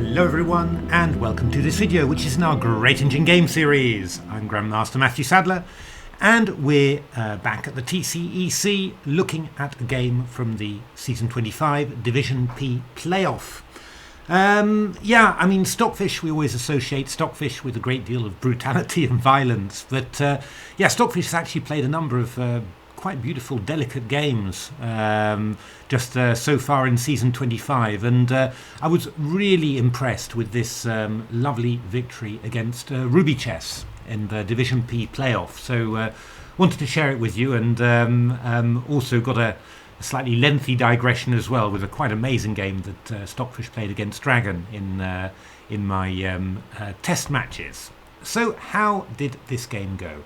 Hello everyone, and welcome to this video, which is in our Great Engine Game series. I'm Grandmaster Matthew Sadler, and we're back at the TCEC looking at a game from the Season 25 Division P playoff. I mean, Stockfish, we always associate Stockfish with a great deal of brutality and violence, but Stockfish has actually played a number of quite beautiful, delicate games just so far in Season 25, and I was really impressed with this lovely victory against RubiChess in the Division P playoff. So wanted to share it with you, and also got a slightly lengthy digression as well with a quite amazing game that Stockfish played against Dragon in my test matches. So how did this game go?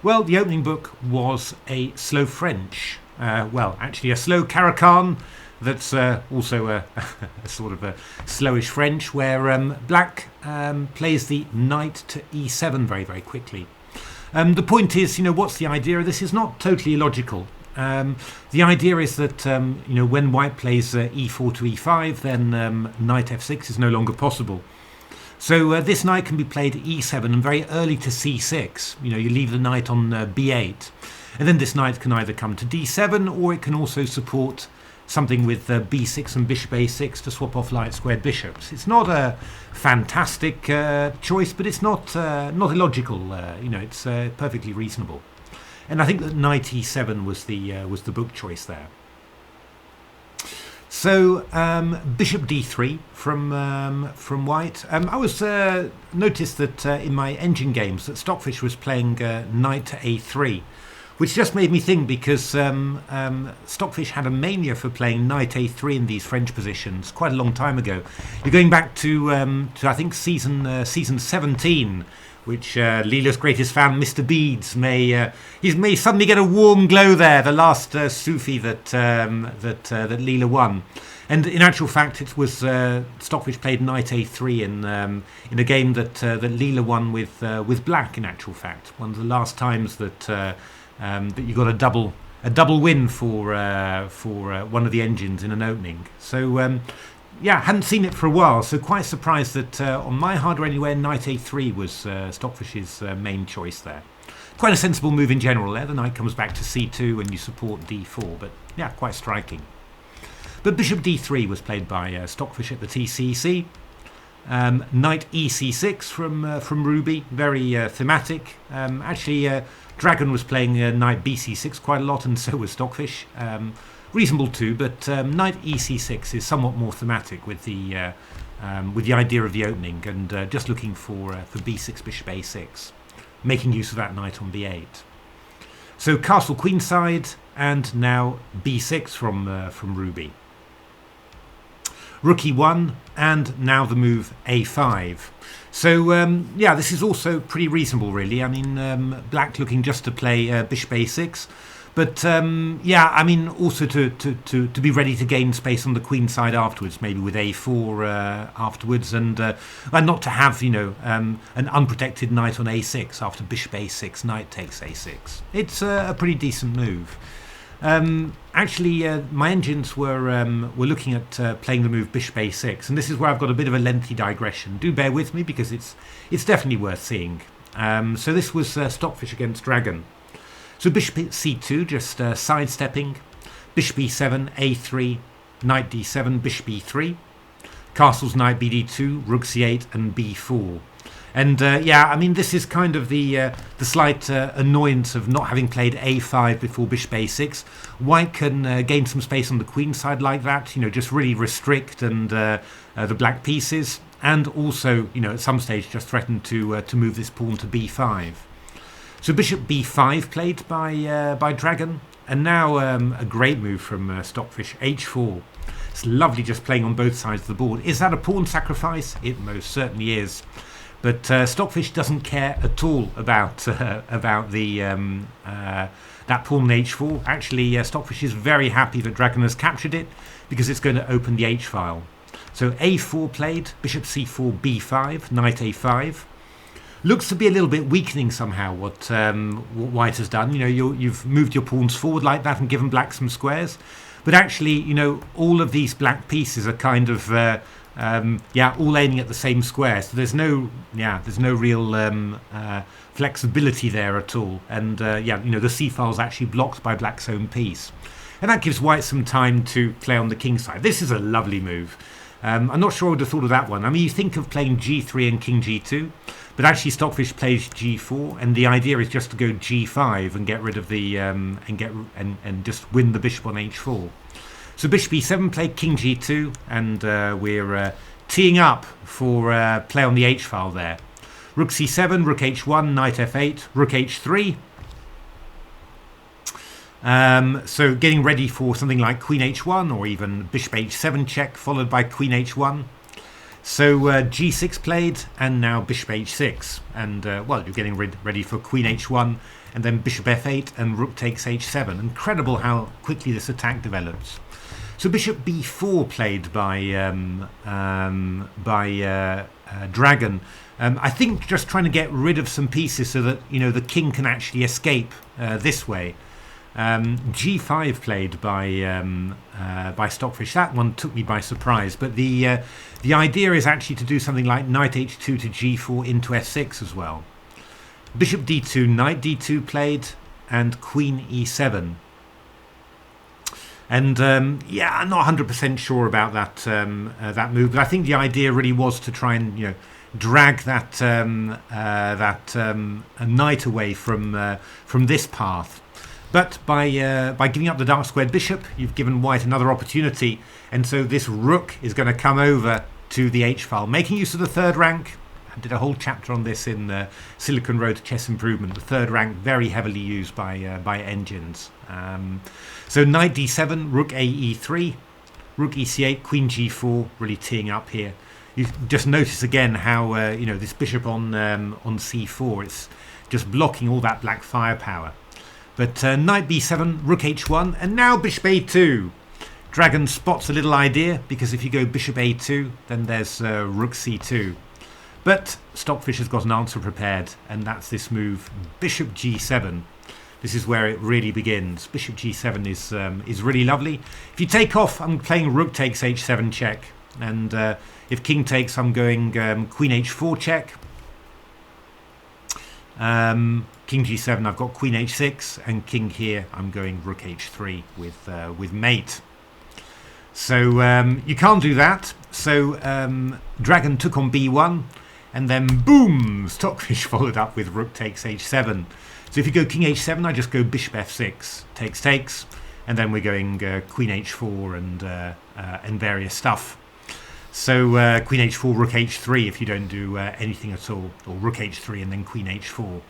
Well, the opening book was a slow French, actually a slow Caracan that's also a sort of a slowish French, where black plays the knight to e7 very, very quickly. The point is, what's the idea? This is not totally illogical. The idea is that, when white plays e4 to e5, then knight f6 is no longer possible. So this knight can be played e7 and very early to c6. You leave the knight on b8. And then this knight can either come to d7, or it can also support something with b6 and bishop a6 to swap off light squared bishops. It's not a fantastic choice, but it's not illogical. It's perfectly reasonable. And I think that knight e7 was the book choice there. So bishop d3 from white. I was noticed that in my engine games that Stockfish was playing knight to a3, which just made me think, because Stockfish had a mania for playing knight a3 in these French positions quite a long time ago. You're going back to I think season 17. Which Leela's greatest fan, Mr. Beads, may suddenly get a warm glow there. The last Sufi that Leela won, and in actual fact, it was Stockfish played knight a3 in a game that Leela won with black. In actual fact, one of the last times that you got a double win for one of the engines in an opening. So. Hadn't seen it for a while, so quite surprised that on my hardware anywhere, knight a3 was Stockfish's main choice there. Quite a sensible move in general there. The knight comes back to c2 and you support d4, but quite striking. But bishop d3 was played by Stockfish at the TCEC. Knight ec6 from Ruby, very thematic. Dragon was playing knight bc6 quite a lot, and so was Stockfish. Reasonable too, but knight ec6 is somewhat more thematic with the idea of the opening, and just looking for b6 bishop a6, making use of that knight on b8. So castle queenside, and now b6 from Ruby. Rook e1, and now the move a5. So this is also pretty reasonable, really. I mean, black looking just to play bishop a6. But also to be ready to gain space on the queen side afterwards, maybe with a4 afterwards, and not to have an unprotected knight on a6 after bishop a6, knight takes a6. It's a pretty decent move. My engines were looking at playing the move bishop a6, and this is where I've got a bit of a lengthy digression. Do bear with me, because it's definitely worth seeing. So this was Stockfish against Dragon. So bishop c2, just sidestepping, bishop e7, a3, knight d7, bishop e3, castles knight bd2, rook c8, and b4. And this is kind of the slight annoyance of not having played a5 before bishop a6. White can gain some space on the queen side like that, just really restrict and the black pieces, and also, at some stage just threaten to move this pawn to b5. So bishop b5 played by Dragon, and now a great move from Stockfish, h4. It's lovely just playing on both sides of the board. Is that a pawn sacrifice? It most certainly is. But Stockfish doesn't care at all about the that pawn in h4. Actually, Stockfish is very happy that Dragon has captured it, because it's going to open the h-file. So a4 played, bishop c4, b5, knight a5. Looks to be a little bit weakening somehow what white has done. You've moved your pawns forward like that and given black some squares. But actually, all of these black pieces are kind of Yeah, all aiming at the same square. So there's no real flexibility there at all. And yeah, the c file is actually blocked by black's own piece, and that gives white some time to play on the king side. This is a lovely move. I'm not sure I would have thought of that one. I mean, you think of playing g3 and king g2, but actually Stockfish plays g4, and the idea is just to go g5 and get rid of the and just win the bishop on h4. So bishop e7 played king g2, and we're teeing up for play on the h file there. Rook c7, rook h1, knight f8, rook h3. So getting ready for something like queen h1 or even bishop h7 check followed by queen h1. So g6 played, and now bishop h6, and well, you're getting ready for queen h1 and then bishop f8 and rook takes h7. Incredible how quickly this attack develops. So bishop b4 played by Dragon. I think just trying to get rid of some pieces so that the king can actually escape this way. G5 played by Stockfish. That one took me by surprise, but the idea is actually to do something like knight h2 to g4 into f6 as well. Bishop d2, knight d2 played, and queen e7. And yeah, I'm not 100% sure about that move, but I think the idea really was to try and drag that knight away from this path. But by giving up the dark squared bishop, you've given white another opportunity, and so this rook is going to come over to the h file, making use of the third rank. I did a whole chapter on this in Silicon Road to Chess Improvement. The third rank very heavily used by engines. So knight d7, rook a e3, rook ec8, queen g4, really teeing up here. You just notice again how this bishop on c4, it's just blocking all that black firepower. But knight b7, rook h1, and now bishop a2. Dragon spots a little idea, because if you go bishop a2, then there's rook c2. But Stockfish has got an answer prepared, and that's this move, bishop g7. This is where it really begins. Bishop g7 is really lovely. If you take off, I'm playing rook takes h7 check, and if king takes, I'm going queen h4 check. King g7, I've got queen h6, and king here, I'm going rook h3 with mate. So you can't do that. So Dragon took on b1, and then boom, Stockfish followed up with rook takes h7. So if you go king h7, I just go bishop f6, takes, and then we're going queen h4 and various stuff. So queen h4, rook h3 if you don't do anything at all, or rook h3 and then queen h4.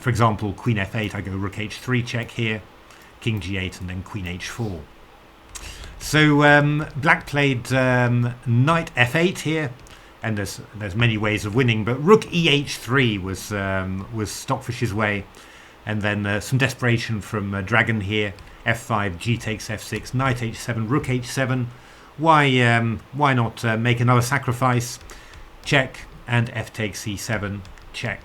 For example, queen f8, I go rook h3 check here, king g8 and then queen h4. So black played knight f8 here, and there's many ways of winning, but rook eh3 was Stockfish's way, and then some desperation from Dragon here, f5, g takes f6, knight h7, rook h7. Why not make another sacrifice? Check, and f takes c7, check,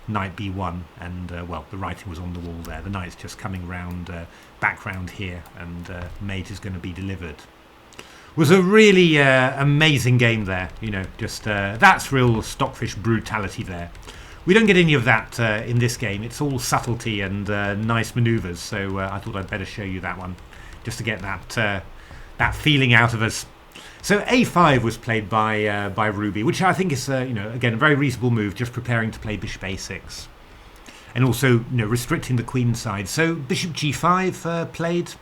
knight b1, and well, the writing was on the wall there. The knight's just coming round, background here, and mate is going to be delivered. Was a really amazing game there. Just that's real Stockfish brutality there. We don't get any of that in this game. It's all subtlety and nice maneuvers. So I thought I'd better show you that one, just to get that feeling out of us. So a5 was played by Ruby, which I think is again a very reasonable move, just preparing to play bishop a6, and also restricting the queen side. So bishop g5 played.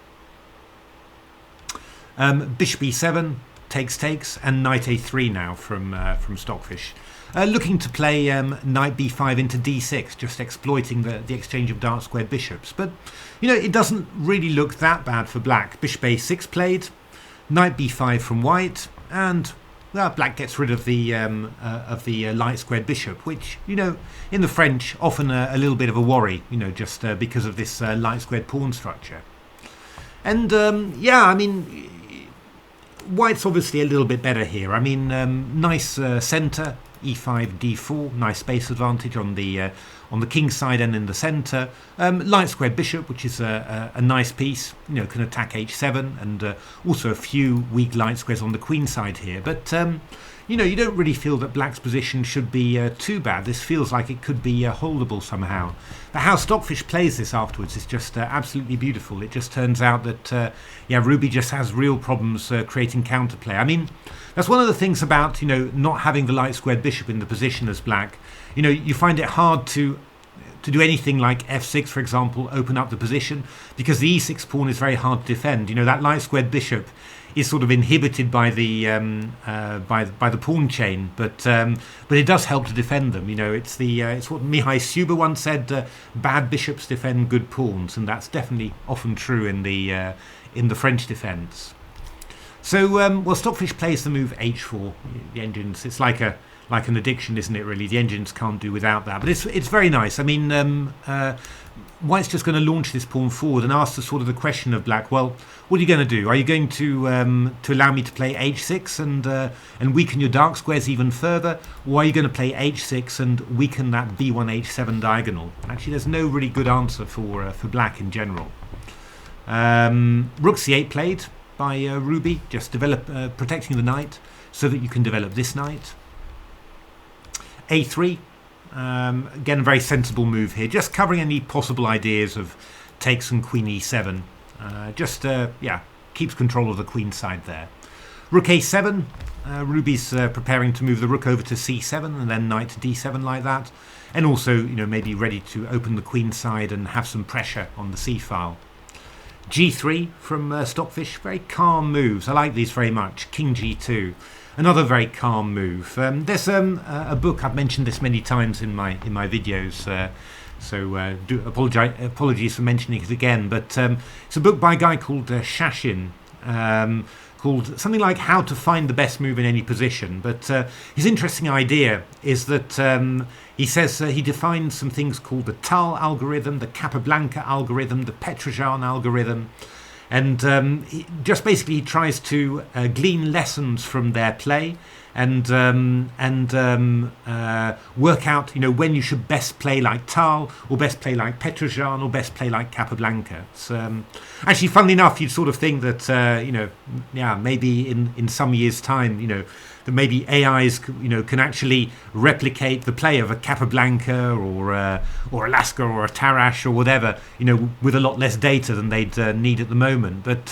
Bishop e7 takes, and knight a3 now from Stockfish, looking to play knight b5 into d6, just exploiting the exchange of dark squared bishops. But it doesn't really look that bad for black. Bishop a6 played, knight b5 from white, and black gets rid of the light squared bishop, which in the French often a little bit of a worry, just because of this light squared pawn structure. And yeah, I mean, white's obviously a little bit better here. I mean, nice centre, e5, d4, nice space advantage on the on the king side and in the centre. Light squared bishop, which is a nice piece, can attack h7, and also a few weak light squares on the queen side here. But you don't really feel that black's position should be too bad. This feels like it could be holdable somehow. But how Stockfish plays this afterwards is just absolutely beautiful. It just turns out that Ruby just has real problems creating counterplay. I mean, that's one of the things about not having the light squared bishop in the position as black. You find it hard to do anything like f6, for example, open up the position, because the e6 pawn is very hard to defend. That light squared bishop is sort of inhibited by the by the pawn chain, but it does help to defend them. It's what Mihai Suba once said: bad bishops defend good pawns, and that's definitely often true in the French defence. So Stockfish plays the move h4. The engines, it's like an addiction, isn't it? Really, the engines can't do without that. But it's very nice. I mean, White's just going to launch this pawn forward and ask the question of black. Well, what are you going to do? Are you going to allow me to play h6 and weaken your dark squares even further, or are you going to play h6 and weaken that b1 h7 diagonal? Actually, there's no really good answer for black in general. Rook c8 played by Ruby, just protecting the knight so that you can develop this knight. a3. Again, a very sensible move here, just covering any possible ideas of takes and queen e7. Keeps control of the queen side there. Rook a7. Ruby's preparing to move the rook over to c7 and then knight to d7 like that, and also maybe ready to open the queen side and have some pressure on the c file. g3 from Stockfish. Very calm moves. I like these very much. King g2. Another very calm move. There's a book, I've mentioned this many times in my videos, so apologies for mentioning it again, but it's a book by a guy called Shashin, called something like How to Find the Best Move in Any Position. But his interesting idea is that he says he defines some things called the Tal algorithm, the Capablanca algorithm, the Petrosian algorithm. And he tries to glean lessons from their play and work out when you should best play like Tal, or best play like Petrosian, or best play like Capablanca. It's, actually, funnily enough, you'd sort of think that maybe in some years' time that maybe AIs can actually replicate the play of a Capablanca or Alaska or a Tarrasch or whatever with a lot less data than they'd need at the moment. But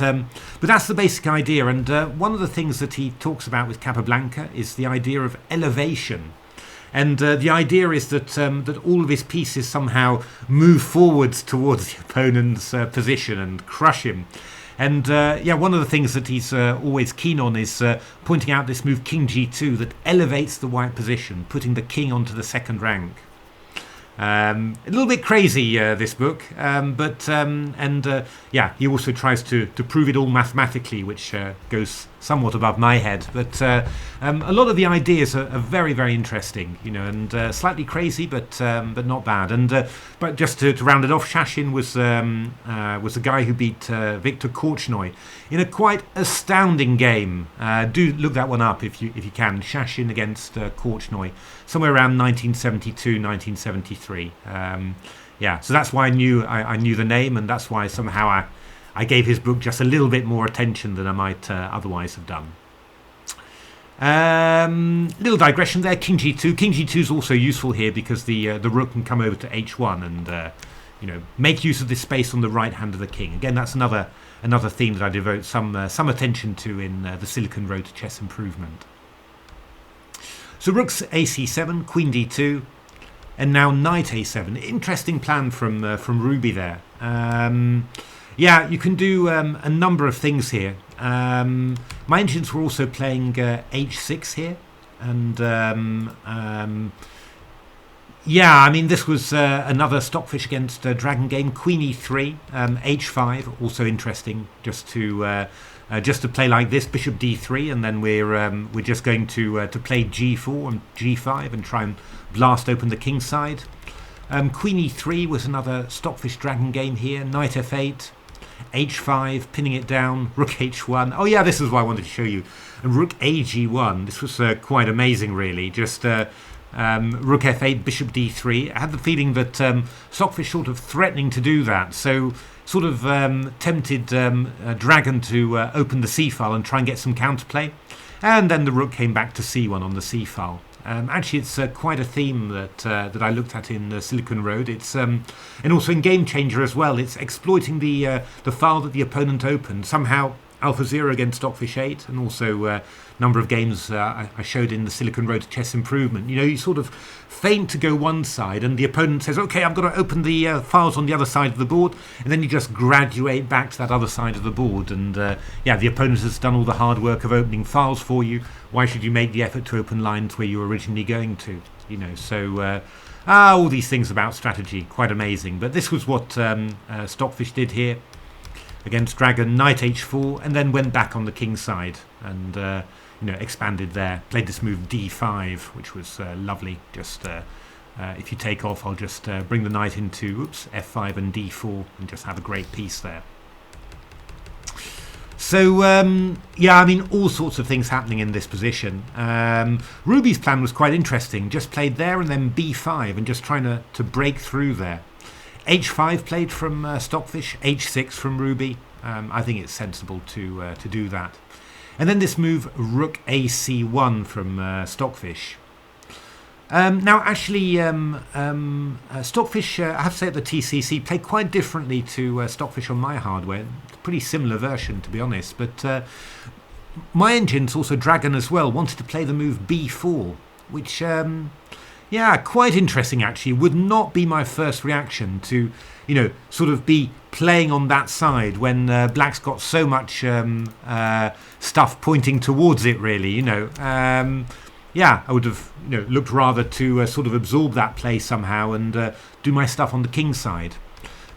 that's the basic idea. And one of the things that he talks about with Capablanca is the idea of elevation. And the idea is that all of his pieces somehow move forwards towards the opponent's position and crush him. And one of the things that he's always keen on is pointing out this move King G2 that elevates the white position, putting the king onto the second rank. A little bit crazy, this book, he also tries to prove it all mathematically, which goes somewhat above my head. But a lot of the ideas are very, very interesting, and slightly crazy, but not bad. And but just to round it off, Shashin was the guy who beat Viktor Korchnoi in a quite astounding game. Do look that one up if you can. Shashin against Korchnoi, somewhere around 1972, 1973. So that's why I knew the name, and that's why somehow I gave his book just a little bit more attention than I might otherwise have done. Little digression there. King G2. King G2 is also useful here because the rook can come over to H1 and make use of this space on the right hand of the king. Again, that's another theme that I devote some attention to in the Silicon Road to Chess Improvement. So rook's AC7, Queen D2, and now Knight A7. Interesting plan from Ruby there. You can do a number of things here. My engines were also playing H6 here, and this was another Stockfish against Dragon game. Queen E3, H5, also interesting. Just to play like this, Bishop D3, and then we're just going to play G4 and G5 and try and blast open the king side. Queen E3 was another Stockfish Dragon game here. Knight F8, H5, pinning it down. Rook H1. Oh yeah, this is what I wanted to show you. And Rook AG1. This was quite amazing, really. Just Rook f8, bishop d3. I had the feeling that Stockfish sort of threatening to do that, so sort of tempted Dragon to open the c file and try and get some counterplay. And then the rook came back to c1 on the c file. Actually, it's quite a theme that I looked at in Silicon Road. It's and also in Game Changer as well. It's exploiting the file that the opponent opened. Somehow AlphaZero against Stockfish 8, and also a number of games I showed in the Silicon Road Chess Improvement. You know, you sort of feint to go one side, and the opponent says, "Okay, I'm going to open the files on the other side of the board," and then you just graduate back to that other side of the board. And yeah, the opponent has done all the hard work of opening files for you. Why should you make the effort to open lines where you were originally going to? You know, so all these things about strategy, quite amazing. But this was what Stockfish did here against Dragon, knight h4, and then went back on the king side and you know, expanded there. Played this move d5, which was lovely. Just if you take off, I'll just bring the knight into f5 and d4 and just have a great piece there. So yeah, I mean, all sorts of things happening in this position. Ruby's plan was quite interesting. Just played there and then b5 and just trying to break through there. h5 played from Stockfish, h6 from Ruby. I think it's sensible to do that. And then this move, rook ac1 from Stockfish. Now, actually, Stockfish, I have to say, at the TCEC played quite differently to Stockfish on my hardware. Pretty similar version, to be honest. But my engines, also Dragon as well, wanted to play the move b4, which, yeah, quite interesting, actually. Would not be my first reaction to, you know, sort of be playing on that side when Black's got so much stuff pointing towards it, really, you know. Yeah, I would have, you know, looked rather to sort of absorb that play somehow and do my stuff on the king side.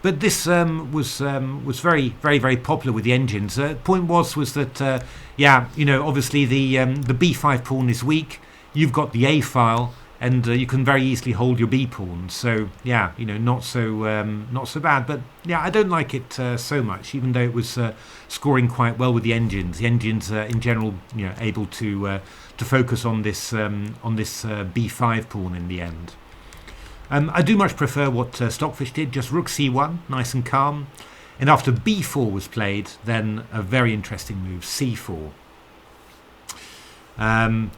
But this was very, very, very popular with the engines. Point was that yeah, you know, obviously the b5 pawn is weak. You've got the a file, and you can very easily hold your b pawn. So yeah, you know, not so bad. But yeah, I don't like it so much, even though it was scoring quite well with the engines. The engines in general, you know, able to focus on this b5 pawn in the end. I do much prefer what Stockfish did, just rook c1, nice and calm. And after b4 was played, then a very interesting move, c4.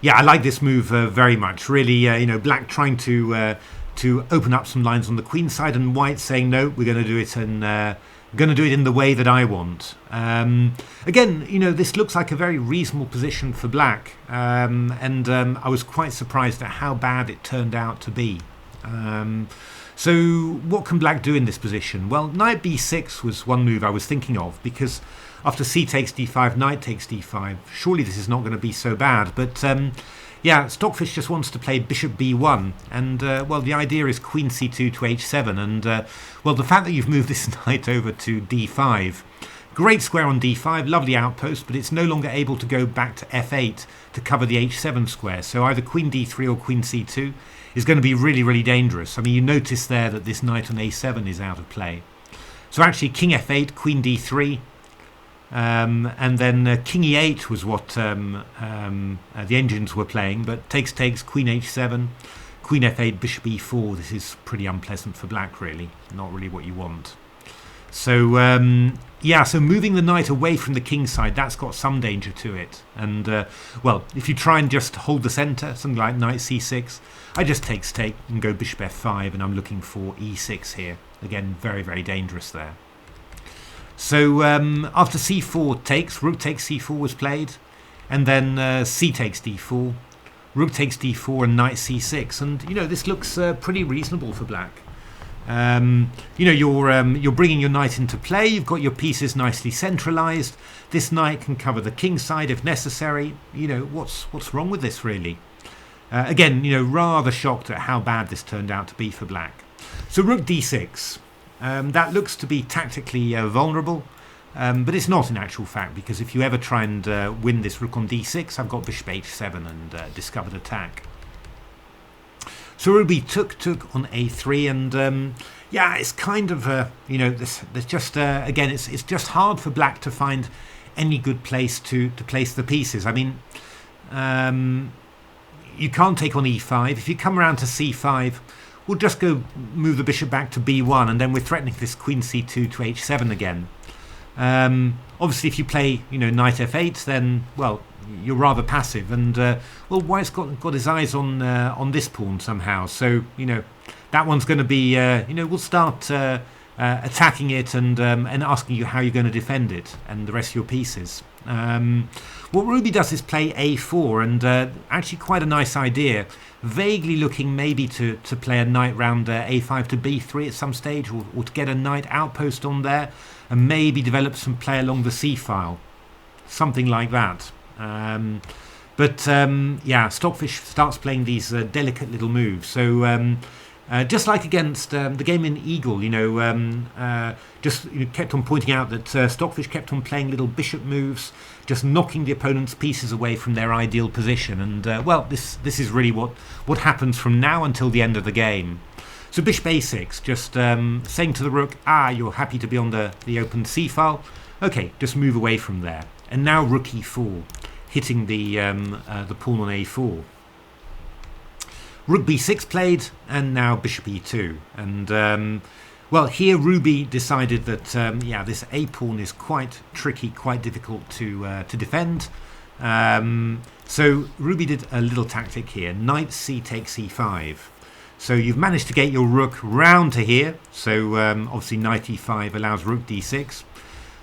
Yeah, I like this move very much. Really, you know, Black trying to open up some lines on the queen side, and White saying, no, we're going to do it in the way that I want. Again, you know, this looks like a very reasonable position for Black, and I was quite surprised at how bad it turned out to be. So what can Black do in this position? Well, knight b6 was one move I was thinking of, because after c takes d5, knight takes d5, surely this is not going to be so bad. But yeah, Stockfish just wants to play bishop b1, and well, the idea is queen c2 to h7, and well, the fact that you've moved this knight over to d5, great square on d5, lovely outpost, but it's no longer able to go back to f8 to cover the h7 square. So either queen d3 or queen c2 is going to be really, really dangerous. I mean, you notice there that this knight on a7 is out of play. So actually, king f8, queen d3, and then king e8 was what the engines were playing, but takes, queen h7, queen f8, bishop e4. This is pretty unpleasant for Black, really. Not really what you want. So yeah, so moving the knight away from the king side, that's got some danger to it. And well, if you try and just hold the center, something like knight c6, I just take and go bishop f5, and I'm looking for e6 here. Again, very, very dangerous there. So after c4 takes, rook takes c4 was played, and then c takes d4, rook takes d4, and knight c6. And you know, this looks pretty reasonable for Black. You know, you're bringing your knight into play. You've got your pieces nicely centralized. This knight can cover the king side if necessary. You know, what's wrong with this, really? Again, you know, rather shocked at how bad this turned out to be for Black. So rook d6. That looks to be tactically vulnerable, but it's not in actual fact, because if you ever try and win this rook on d6, I've got bishop h7 and discovered attack. So Ruby took on a3, and yeah, it's kind of you know, there's just again, it's just hard for Black to find any good place to place the pieces. I mean, you can't take on e5. If you come around to c5, we'll just go move the bishop back to b1, and then we're threatening this queen c2 to h7 again. Obviously, if you play, knight f8, then, well, you're rather passive, and well, White's got his eyes on this pawn somehow. So that one's going to be we'll start attacking it and asking you how you're going to defend it and the rest of your pieces. What Ruby does is play a4, and actually quite a nice idea. Vaguely looking maybe to play a knight round a5 to b3 at some stage, or to get a knight outpost on there, and maybe develop some play along the c file, something like that. Yeah, Stockfish starts playing these delicate little moves. So just like against the game in Eagle, just kept on pointing out that Stockfish kept on playing little bishop moves, just knocking the opponent's pieces away from their ideal position. And well, this is really what happens from now until the end of the game. So bishop a6, just saying to the rook, you're happy to be on the open c file. Okay, just move away from there. And now rook e4, hitting the pawn on a4. Rook b6 played, and now bishop e2. And well, here Ruby decided that this a pawn is quite tricky, quite difficult to defend. So Ruby did a little tactic here: knight c takes e5. So you've managed to get your rook round to here. So obviously knight e5 allows rook d6.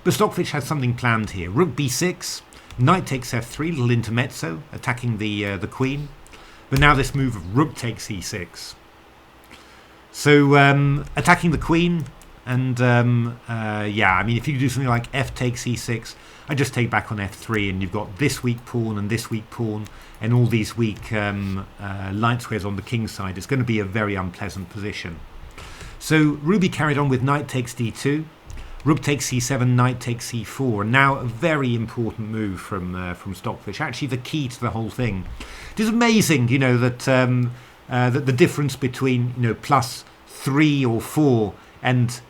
But Stockfish has something planned here: rook b6, knight takes f3, little intermezzo, attacking the queen. But now this move of rook takes e6. So attacking the queen, and I mean, if you do something like f takes e6, I just take back on f3, and you've got this weak pawn and this weak pawn, and all these weak light squares on the king's side. It's going to be a very unpleasant position. So Ruby carried on with knight takes d2, rook takes c7, knight takes c4, and now a very important move from Stockfish. Actually, the key to the whole thing. It is amazing, that that the difference between +3 or 4 and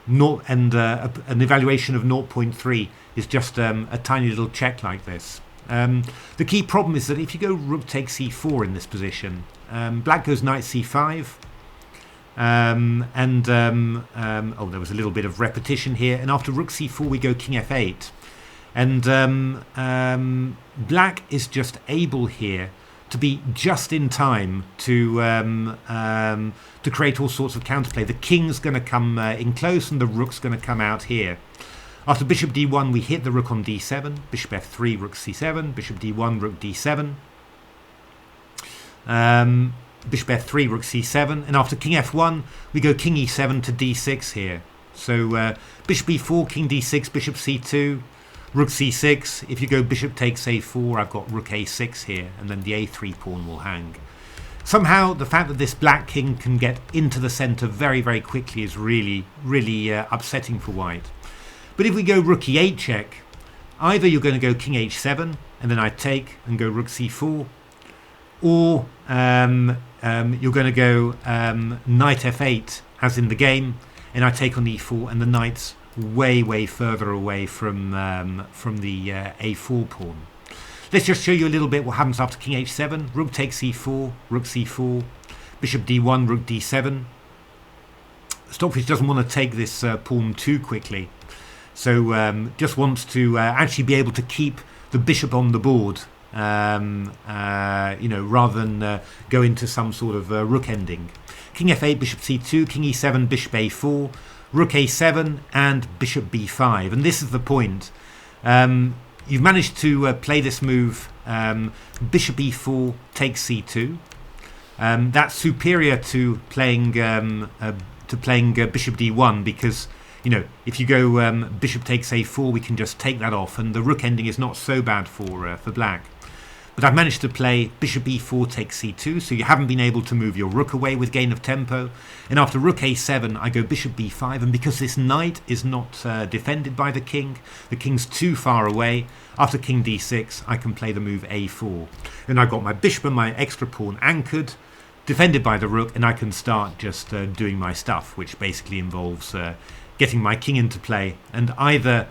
an evaluation of 0.3 is just a tiny little check like this. The key problem is that if you go rook takes c4 in this position, black goes knight c5. There was a little bit of repetition here, and after rook c4 we go king f8, and black is just able here to be just in time to create all sorts of counterplay. The king's going to come in close, and the rook's going to come out here. After bishop d1 we hit the rook on d7, bishop f3, rook c7, bishop d1, rook d7, bishop f3, rook c7, and after king f1 we go king e7 to d6 here. So bishop e4, king d6, bishop c2, rook c6. If you go bishop takes a4, I've got rook a6 here, and then the a3 pawn will hang. Somehow the fact that this black king can get into the center very, very quickly is really, really upsetting for white. But if we go rook e8 check, either you're going to go king h7 and then I take and go rook c4, or you're going to go knight f8 as in the game, and I take on e4, and the knight's way further away from the a4 pawn. Let's just show you a little bit what happens after king h7. Rook takes e4, rook c4, bishop d1, rook d7. Stockfish doesn't want to take this pawn too quickly, so just wants to actually be able to keep the bishop on the board, rather than go into some sort of rook ending. King f8, bishop c2, king e7, bishop a4, rook a7, and bishop b5. And this is the point. You've managed to play this move, bishop e4 takes c2. That's superior to playing bishop d1, because if you go bishop takes a4, we can just take that off, and the rook ending is not so bad for black. But I've managed to play bishop e4 takes c2, so you haven't been able to move your rook away with gain of tempo. And after rook a7, I go bishop b5, and because this knight is not defended by the king's too far away, after king d6, I can play the move a4. And I've got my bishop and my extra pawn anchored, defended by the rook, and I can start just doing my stuff, which basically involves getting my king into play, and either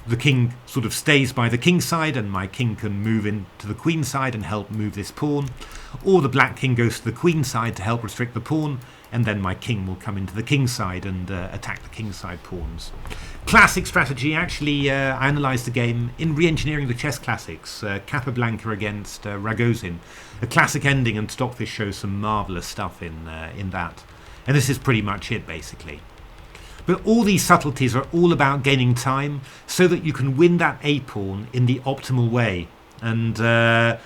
the king sort of stays by the king side and my king can move into the queen side and help move this pawn, or the black king goes to the queen side to help restrict the pawn, and then my king will come into the king side and attack the king side pawns. Classic strategy. Actually, I analysed the game in Reengineering the Chess Classics, Capablanca against Ragozin. A classic ending, and Stockfish shows some marvellous stuff in that. And this is pretty much it, basically. But all these subtleties are all about gaining time so that you can win that A-pawn in the optimal way. And the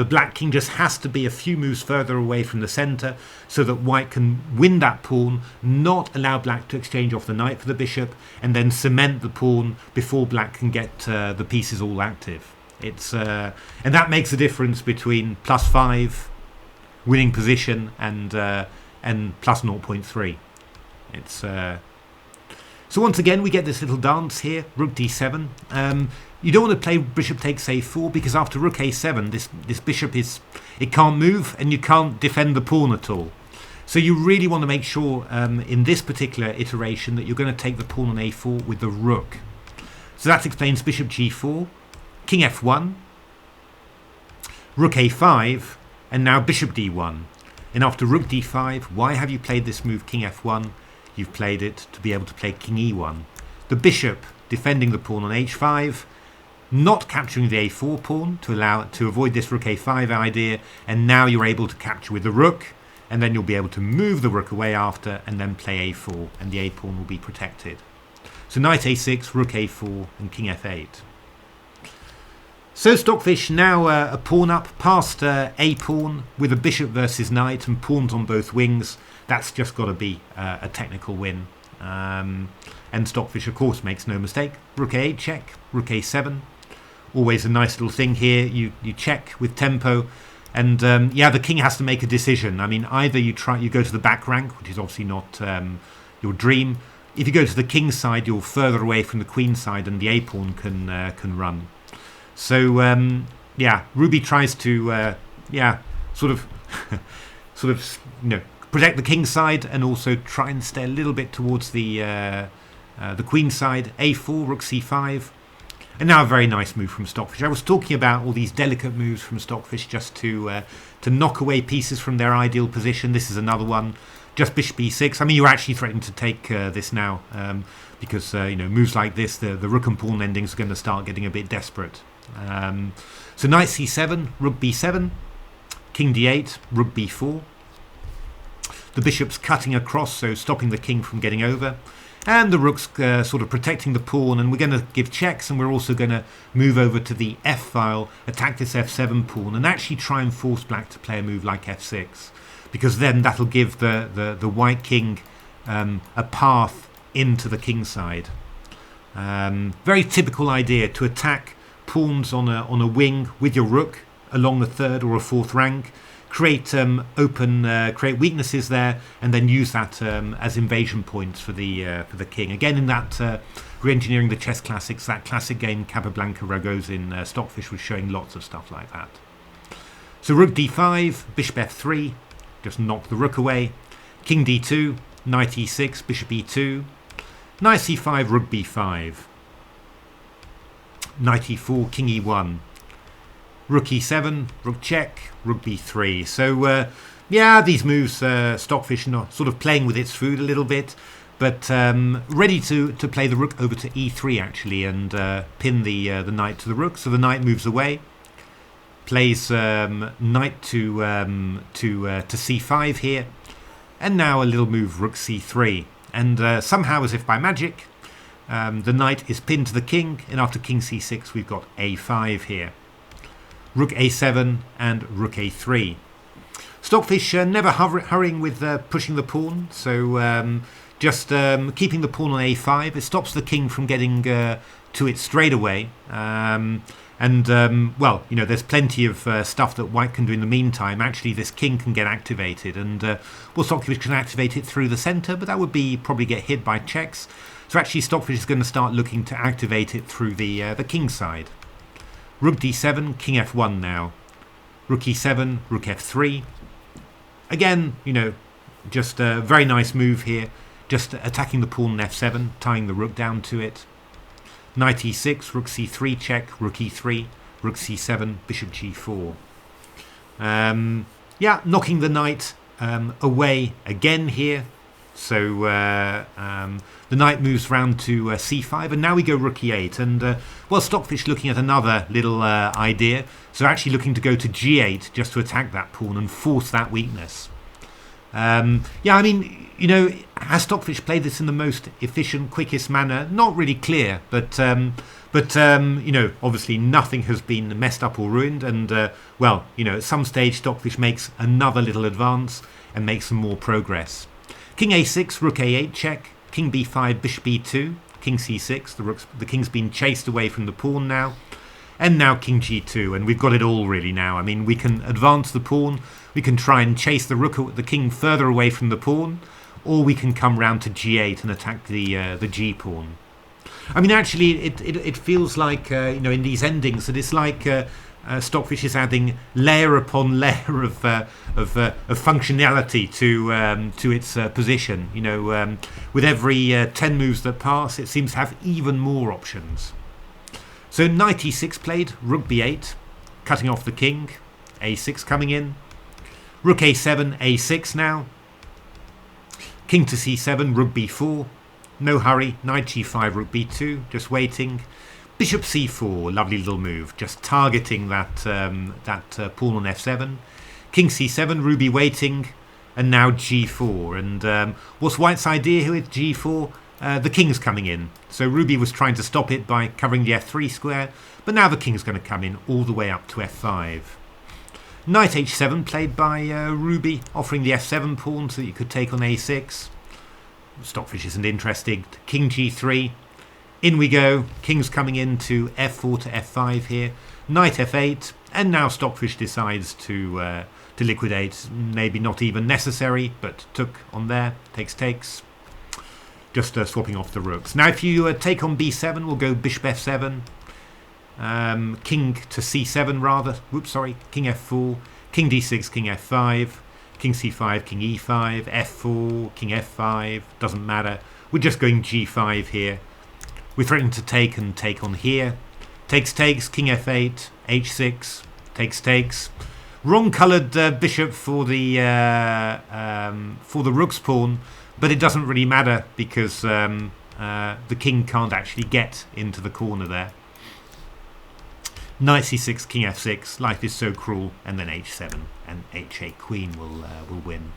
black king just has to be a few moves further away from the centre so that white can win that pawn, not allow black to exchange off the knight for the bishop, and then cement the pawn before black can get the pieces all active. It's and that makes a difference between +5 winning position and plus 0.3. It's so once again we get this little dance here, rook d7. You don't want to play bishop takes a4 because after rook a7 this bishop it can't move and you can't defend the pawn at all. So you really want to make sure in this particular iteration that you're going to take the pawn on a4 with the rook. So that explains bishop g4, king f1, rook a5, and now bishop d1. And after rook d5, why have you played this move king f1? You've played it to be able to play king e1. The bishop defending the pawn on h5, not capturing the a4 pawn to avoid this rook a5 idea, and now you're able to capture with the rook, and then you'll be able to move the rook away after and then play a4, and the a pawn will be protected. So knight a6, rook a4, and king f8. So Stockfish now a pawn up past a pawn with a bishop versus knight and pawns on both wings. That's just got to be a technical win. And Stockfish, of course, makes no mistake. Rook a8 check, rook a7. Always a nice little thing here. You check with tempo. And the king has to make a decision. I mean, either you go to the back rank, which is obviously not your dream. If you go to the king side, you're further away from the queen side and the a pawn can run. So Ruby tries to sort of protect the king side and also try and stay a little bit towards the queen side. A4, rook c5, and now a very nice move from Stockfish. I was talking about all these delicate moves from Stockfish just to knock away pieces from their ideal position. This is another one. Just bishop e6. I mean, you're actually threatening to take this now because moves like this, the rook and pawn endings are going to start getting a bit desperate. So knight c7, rook b7, king d8, rook b4. The bishop's cutting across, so stopping the king from getting over, and the rook's sort of protecting the pawn, and we're going to give checks, and we're also going to move over to the f file, attack this f7 pawn, and actually try and force black to play a move like f6, because then that'll give the white king a path into the king side. Very typical idea to attack pawns on a wing with your rook along the third or a fourth rank, create create weaknesses there, and then use that as invasion points for the king. Again, in that Reengineering the Chess Classics, that classic game Capablanca Ragozin, Stockfish was showing lots of stuff like that. So rook d5, bishop f3, just knock the rook away. King d2, knight e6, bishop e2, knight c5, rook b5. Knight e4, king e1, rook e7, rook check, rook b3. So these moves, Stockfish not sort of playing with its food a little bit, but ready to play the rook over to e3 actually, and pin the knight to the rook. So the knight moves away, plays knight to c5 here, and now a little move rook c3, and somehow as if by magic, the knight is pinned to the king, and after king c6 we've got a5 here. Rook a7 and rook a3. Stockfish never hurrying with pushing the pawn, so just keeping the pawn on a5. It stops the king from getting to it straight away. There's plenty of stuff that white can do in the meantime. Actually, this king can get activated, and Stockfish can activate it through the centre, but that would probably get hit by checks. So actually Stockfish is going to start looking to activate it through the king side. Rook d7, king f1 now. Rook e7, rook f3. Again, just a very nice move here. Just attacking the pawn on f7, tying the rook down to it. Knight e6, rook c3 check, rook e3, rook c7, bishop g4. Yeah, knocking the knight away again here. So the knight moves round to c5, and now we go rook e8. And well, Stockfish looking at another little idea. So actually looking to go to g8 just to attack that pawn and force that weakness. Yeah, I mean, you know, has Stockfish played this in the most efficient, quickest manner? Not really clear, but you know, obviously nothing has been messed up or ruined. And well, you know, at some stage Stockfish makes another little advance and makes some more progress. King a6, rook a8 check, king b5, bishop b2, king c6. The king's been chased away from the pawn now. And now king g2, and we've got it all really now. I mean, we can advance the pawn, we can try and chase the king further away from the pawn, or we can come round to g8 and attack the g pawn. I mean, actually, it feels like you know, in these endings that it's like Stockfish is adding layer upon layer of functionality to its position. You know, with every 10 moves that pass, it seems to have even more options. So knight e6 played, rook b8, cutting off the king, a6 coming in, rook a7, a6 now, king to c7, rook b4, no hurry, knight g5, rook b2, just waiting, bishop c4, lovely little move, just targeting that pawn on f7, king c7, Ruby waiting, and now g4. And what's White's idea here with g4? The king's coming in. So Ruby was trying to stop it by covering the f3 square, but now the king's going to come in all the way up to f5. Knight h7 played by Ruby, offering the f7 pawn so that you could take on a6. Stockfish isn't interested. King g3. In we go. King's coming in to f4 to f5 here. Knight f8. And now Stockfish decides to liquidate. Maybe not even necessary, but took on there. Takes. Just swapping off the rooks. Now if you take on b7, we'll go bishop f7. King to c7 rather. Whoops, sorry. King f4. King d6, king f5. King c5, king e5. f4, king f5. Doesn't matter. We're just going g5 here. We're threatening to take and take on here. Takes, king f8. h6. Takes. Wrong coloured bishop for the rook's pawn. But it doesn't really matter because the king can't actually get into the corner there. Knight c6, king f6. Life is so cruel. And then h7 and h8 queen will win.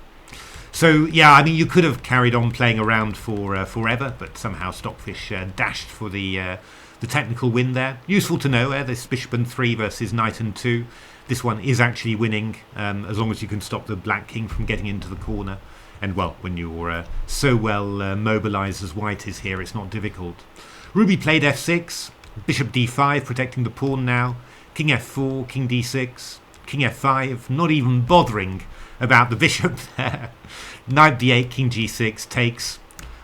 So yeah, I mean, you could have carried on playing around for forever, but somehow Stockfish dashed for the technical win there. Useful to know, this bishop and 3 versus knight and 2. This one is actually winning as long as you can stop the black king from getting into the corner. And well, when you're so well mobilized as White is here, it's not difficult. Ruby played f6, bishop d5, protecting the pawn now. King f4, king d6, king f5, not even bothering about the bishop there. Knight d8, king g6, takes.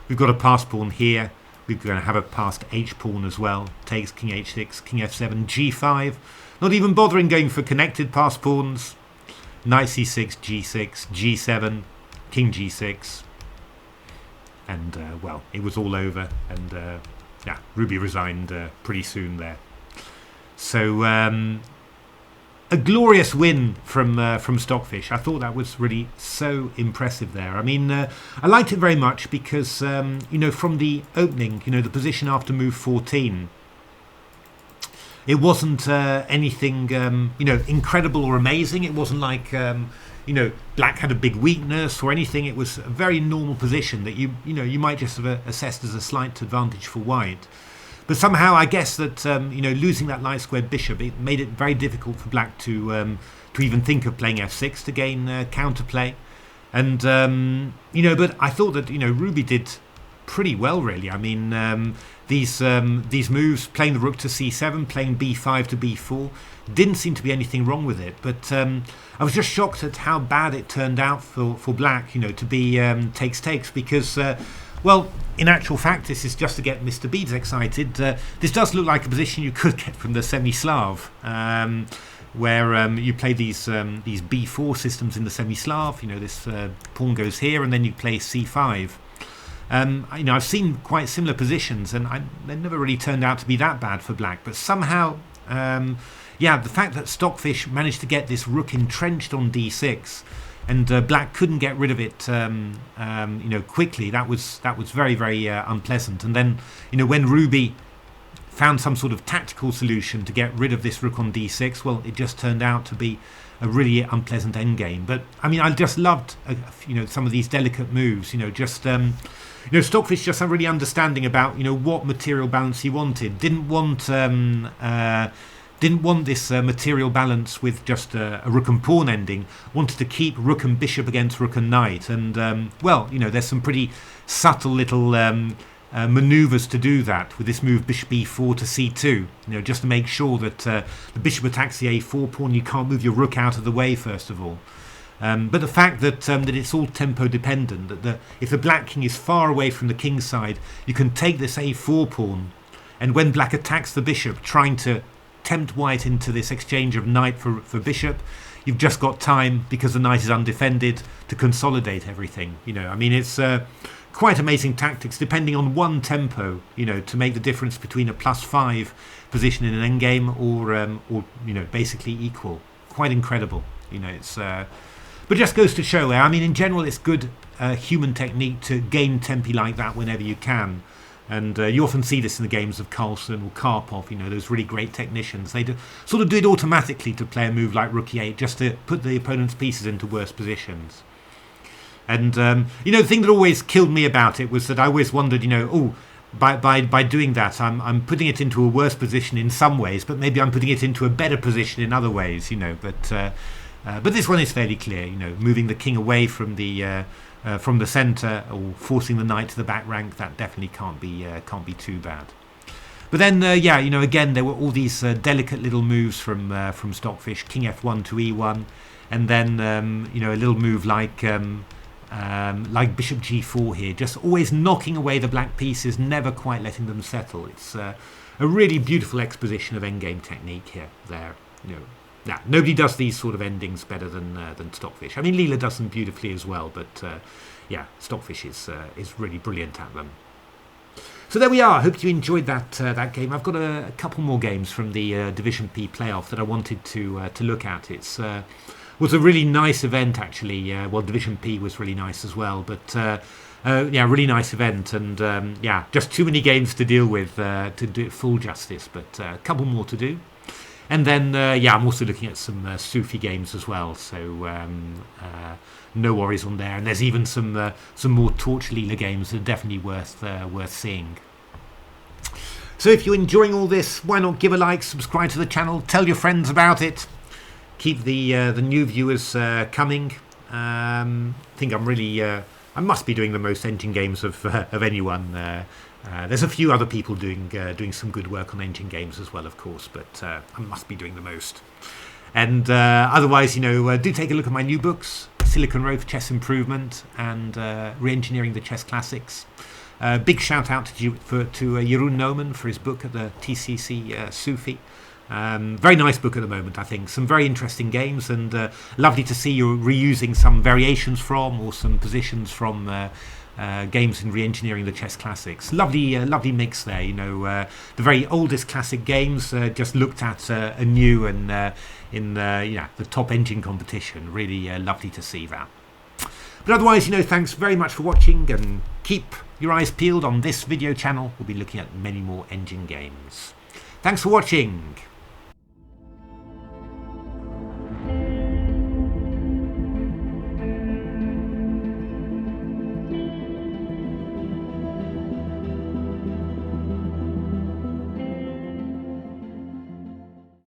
We've got a passed pawn here. We're going to have a passed h pawn as well. Takes, king h6, king f7, g5. Not even bothering going for connected passed pawns. Knight c6, g6, g7. King g6, and well, it was all over, and yeah, Ruby resigned pretty soon there. So a glorious win from Stockfish. I thought that was really so impressive there. I mean, I liked it very much because you know, from the opening, you know, the position after move 14. It wasn't anything you know, incredible or amazing. It wasn't like you know, black had a big weakness or anything. It was a very normal position that you know, you might just have assessed as a slight advantage for White. But somehow I guess that you know, losing that light squared bishop, it made it very difficult for black to even think of playing f6 to gain counterplay. And you know, but I thought that, you know, Ruby did pretty well really. I mean, these moves, playing the rook to c7, playing b5 to b4, didn't seem to be anything wrong with it. But I was just shocked at how bad it turned out for black, you know, to be takes, because well, in actual fact, this is just to get Mr. Beads excited. This does look like a position you could get from the semi-Slav, where you play these b4 systems in the semi-Slav. You know, this pawn goes here, and then you play c5. I've seen quite similar positions, and they never really turned out to be that bad for black. But somehow, the fact that Stockfish managed to get this rook entrenched on d6, and black couldn't get rid of it, quickly. That was very, very unpleasant. And then, when Ruby found some sort of tactical solution to get rid of this rook on d6, well, it just turned out to be a really unpleasant endgame. But I just loved, some of these delicate moves. Stockfish just had really understanding about what material balance he wanted. Didn't want this material balance with just a rook and pawn ending. Wanted to keep rook and bishop against rook and knight. And there's some pretty subtle little maneuvers to do that with this move bishop e4 to c2, just to make sure that the bishop attacks the a4 pawn. You can't move your rook out of the way first of all. But the fact that it's all tempo dependent, that if the black king is far away from the king's side, you can take this a4 pawn, and when black attacks the bishop, trying to tempt white into this exchange of knight for bishop, you've just got time, because the knight is undefended, to consolidate everything. It's quite amazing tactics, depending on one tempo, to make the difference between a +5 position in an endgame or basically equal. Quite incredible. But just goes to show, in general, it's good human technique to gain tempi like that whenever you can. And you often see this in the games of Carlsen or Karpov, those really great technicians. They sort of do it automatically to play a move like rook e8, just to put the opponent's pieces into worse positions. And, the thing that always killed me about it was that I always wondered, by doing that, I'm putting it into a worse position in some ways, but maybe I'm putting it into a better position in other ways, But this one is fairly clear, moving the king away from the centre or forcing the knight to the back rank. That definitely can't be too bad. But then, again, there were all these delicate little moves from Stockfish, king f1 to e1, and then a little move like bishop g4 here, just always knocking away the black pieces, never quite letting them settle. It's a really beautiful exposition of endgame technique there. Nobody does these sort of endings better than Stockfish. Leela does them beautifully as well, but Stockfish is really brilliant at them. So there we are. I hope you enjoyed that game. I've got a couple more games from the Division P playoff that I wanted to look at. It was a really nice event, actually. Division P was really nice as well, but really nice event, and just too many games to deal with to do it full justice, but a couple more to do. And then, I'm also looking at some Sufi games as well, so no worries on there. And there's even some more Torch Leela games that are definitely worth seeing. So if you're enjoying all this, why not give a like, subscribe to the channel, tell your friends about it, keep the new viewers coming. I think I must be doing the most engine games of anyone. There's a few other people doing some good work on engine games as well, of course, but I must be doing the most. And otherwise, do take a look at my new books, Silicon Road for Chess Improvement and Reengineering the Chess Classics. Big shout out to Jeroen Nomen for his book at the TCEC Sufi. Very nice book at the moment, I think. Some very interesting games, and lovely to see you reusing some variations from or some positions from games in Reengineering the Chess Classics. Lovely mix there. The very oldest classic games just looked at anew and in the top engine competition. Really lovely to see that. But otherwise, thanks very much for watching, and keep your eyes peeled on this video channel. We'll be looking at many more engine games. Thanks for watching.